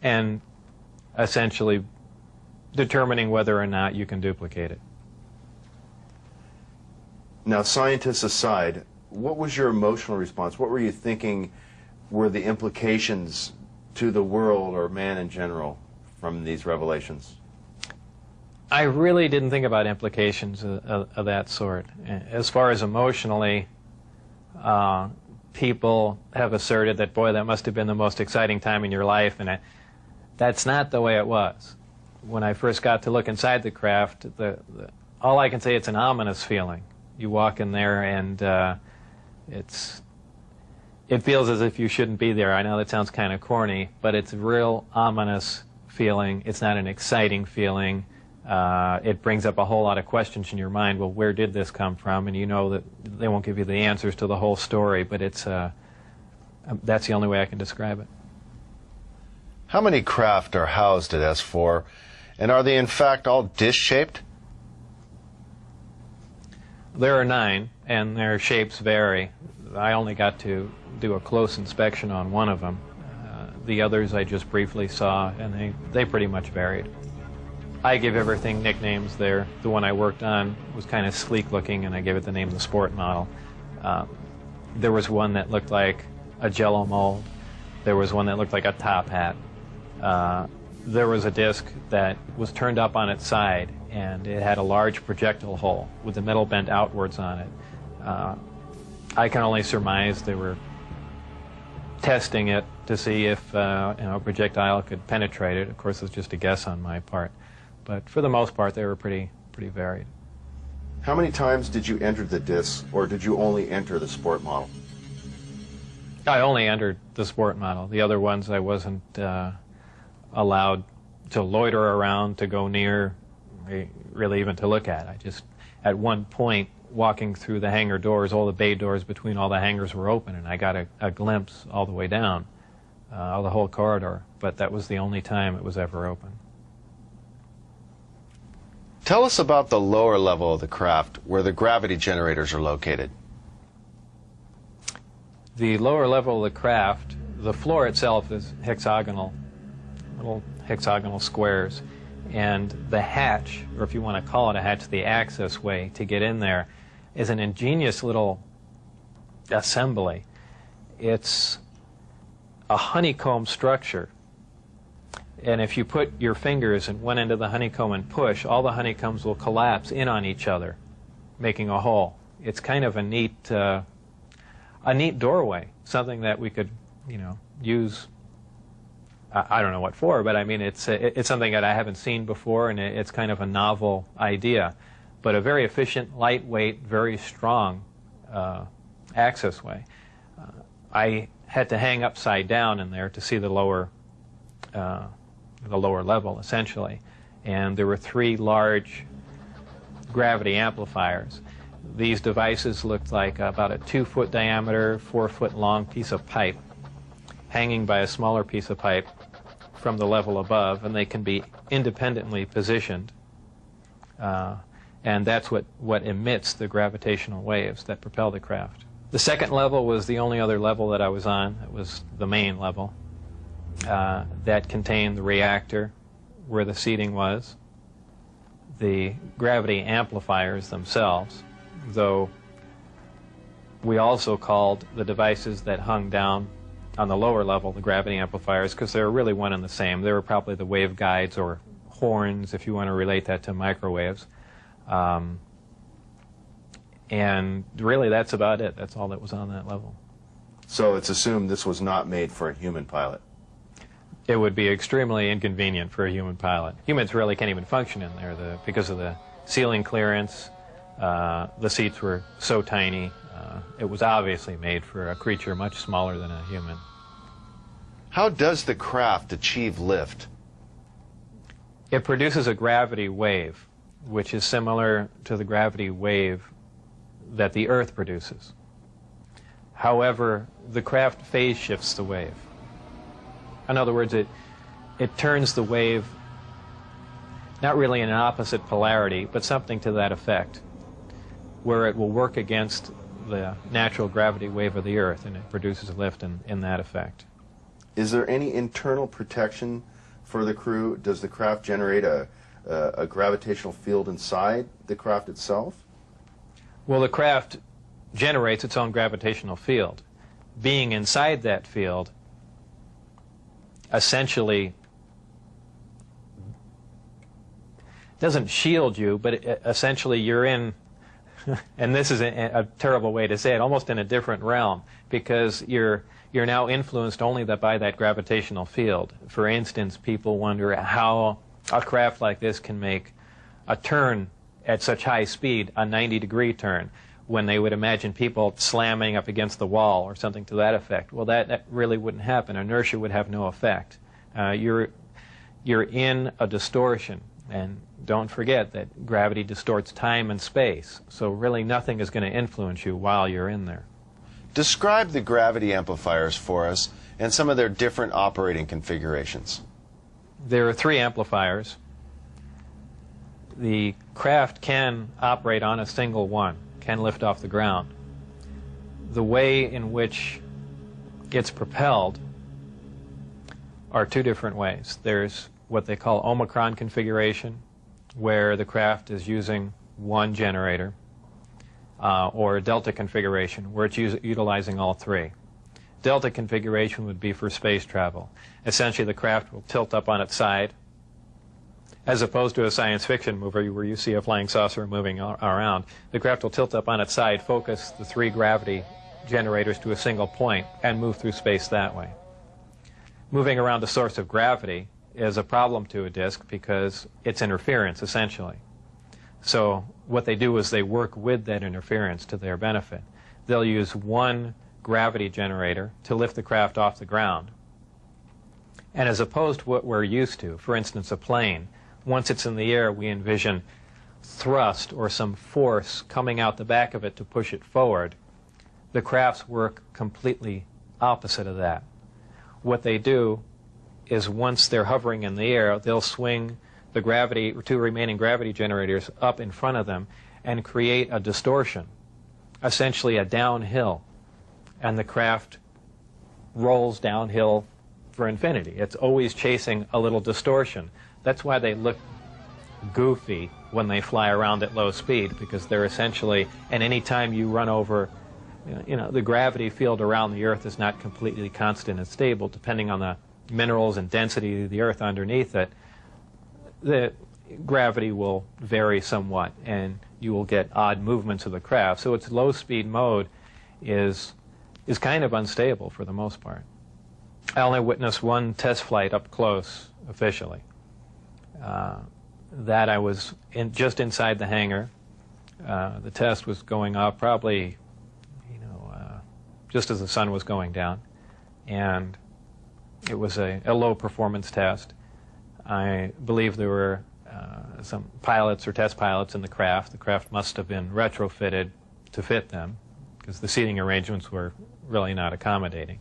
and essentially determining whether or not you can duplicate it. Now, scientists aside, what was your emotional response? What were you thinking were the implications to the world or man in general from these revelations? I really didn't think about implications of that sort. As far as emotionally, people have asserted that, boy, that must have been the most exciting time in your life, and that's not the way it was. When I first got to look inside the craft, all I can say, it's an ominous feeling. You walk in there and it feels as if you shouldn't be there. I know that sounds kind of corny, but it's a real ominous feeling. It's not an exciting feeling. It brings up a whole lot of questions in your mind. Well, where did this come from? And you know that they won't give you the answers to the whole story, but that's the only way I can describe it. How many craft are housed at S4, and are they in fact all dish-shaped? There are 9, and their shapes vary. I only got to do a close inspection on one of them. The others I just briefly saw, and they pretty much varied. I give everything nicknames there. The one I worked on was kind of sleek looking, and I gave it the name of the sport model. There was one that looked like a Jell-O mold. There was one that looked like a top hat. There was a disc that was turned up on its side, and it had a large projectile hole with the metal bent outwards on it. I can only surmise they were testing it to see if a projectile could penetrate it. Of course, it's just a guess on my part. But for the most part, they were pretty varied. How many times did you enter the disc, or did you only enter the sport model? I only entered the sport model. The other ones I wasn't allowed to loiter around, to go near, really even to look at. I just, at one point, walking through the hangar doors, all the bay doors between all the hangars were open, and I got a glimpse all the way down, the whole corridor. But that was the only time it was ever open. Tell us about the lower level of the craft, where the gravity generators are located. The lower level of the craft, the floor itself is hexagonal, little hexagonal squares. And the hatch, or if you want to call it a hatch, the access way to get in there, is an ingenious little assembly. It's a honeycomb structure. And if you put your fingers in one end of the honeycomb and push, all the honeycombs will collapse in on each other, making a hole. It's kind of a neat doorway, something that we could, use. I don't know what for, but I mean, it's something that I haven't seen before, and it's kind of a novel idea, but a very efficient, lightweight, very strong access way. I had to hang upside down in there to see the lower level, essentially, and there were 3 large gravity amplifiers. These devices looked like about a 2-foot diameter, 4-foot long piece of pipe hanging by a smaller piece of pipe from the level above, and they can be independently positioned. And that's what emits the gravitational waves that propel the craft. The second level was the only other level that I was on. It was the main level that contained the reactor, where the seating was, the gravity amplifiers themselves, though we also called the devices that hung down on the lower level the gravity amplifiers, because they were really one and the same. They were probably the waveguides or horns, if you want to relate that to microwaves. And really, that's about it. That's all that was on that level. So it's assumed this was not made for a human pilot. It would be extremely inconvenient for a human pilot. Humans really can't even function in there because of the ceiling clearance. The seats were so tiny. It was obviously made for a creature much smaller than a human. How does the craft achieve lift? It produces a gravity wave, which is similar to the gravity wave that the Earth produces. However, the craft phase shifts the wave. In other words, it turns the wave not really in an opposite polarity, but something to that effect, where it will work against the natural gravity wave of the Earth, and it produces a lift in that effect. Is there any internal protection for the crew? Does the craft generate a gravitational field inside the craft itself? Well, the craft generates its own gravitational field. Being inside that field essentially doesn't shield you, but essentially you're in, and this is a terrible way to say it, almost in a different realm, because you're now influenced only by that gravitational field. For instance, people wonder how a craft like this can make a turn at such high speed, a 90-degree turn, when they would imagine people slamming up against the wall or something to that effect. Well, that really wouldn't happen. Inertia would have no effect. You're in a distortion, and don't forget that gravity distorts time and space, so really nothing is going to influence you while you're in there. Describe the gravity amplifiers for us and some of their different operating configurations. There are 3 amplifiers. The craft can operate on a single one, can lift off the ground. The way in which it's propelled are 2 different ways. There's what they call Omicron configuration, where the craft is using one generator, or Delta configuration, where it's utilizing all 3. Delta configuration would be for space travel. Essentially, the craft will tilt up on its side, as opposed to a science fiction movie where you see a flying saucer moving around. The craft will tilt up on its side, focus the 3 gravity generators to a single point, and move through space that way. Moving around the source of gravity is a problem to a disk because it's interference, essentially. So what they do is they work with that interference to their benefit. They'll use one gravity generator to lift the craft off the ground. And as opposed to what we're used to, for instance, a plane, once it's in the air, we envision thrust or some force coming out the back of it to push it forward. The crafts work completely opposite of that. What they do is once they're hovering in the air, they'll swing the 2 remaining gravity generators up in front of them and create a distortion, essentially a downhill, and the craft rolls downhill for infinity. It's always chasing a little distortion. That's why they look goofy when they fly around at low speed, because they're essentially, and any time you run over, the gravity field around the Earth is not completely constant and stable, depending on the minerals and density of the Earth underneath it. The gravity will vary somewhat, and you will get odd movements of the craft. So its low-speed mode is kind of unstable for the most part. I only witnessed one test flight up close, officially. That I was just inside the hangar. The test was going off probably, just as the sun was going down, and it was a low-performance test. I believe there were some pilots or test pilots in the craft. The craft must have been retrofitted to fit them, because the seating arrangements were really not accommodating.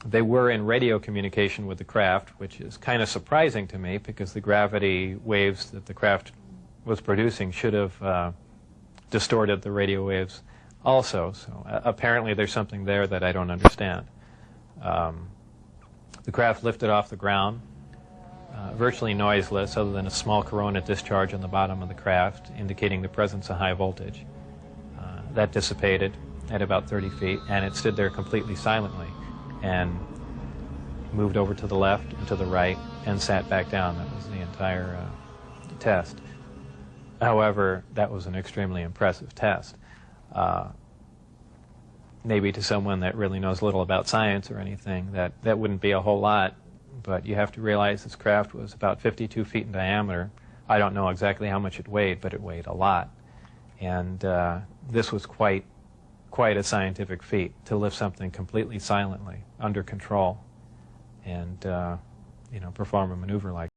They were in radio communication with the craft, which is kind of surprising to me, because the gravity waves that the craft was producing should have distorted the radio waves also. So apparently there's something there that I don't understand. The craft lifted off the ground, virtually noiseless, other than a small corona discharge on the bottom of the craft, indicating the presence of high voltage. That dissipated at about 30 feet, and it stood there completely silently, and moved over to the left and to the right, and sat back down. That was the entire test. However, that was an extremely impressive test. Maybe to someone that really knows little about science or anything, that wouldn't be a whole lot, but you have to realize this craft was about 52 feet in diameter. I don't know exactly how much it weighed, but it weighed a lot. And this was quite a scientific feat, to lift something completely silently, under control, and perform a maneuver like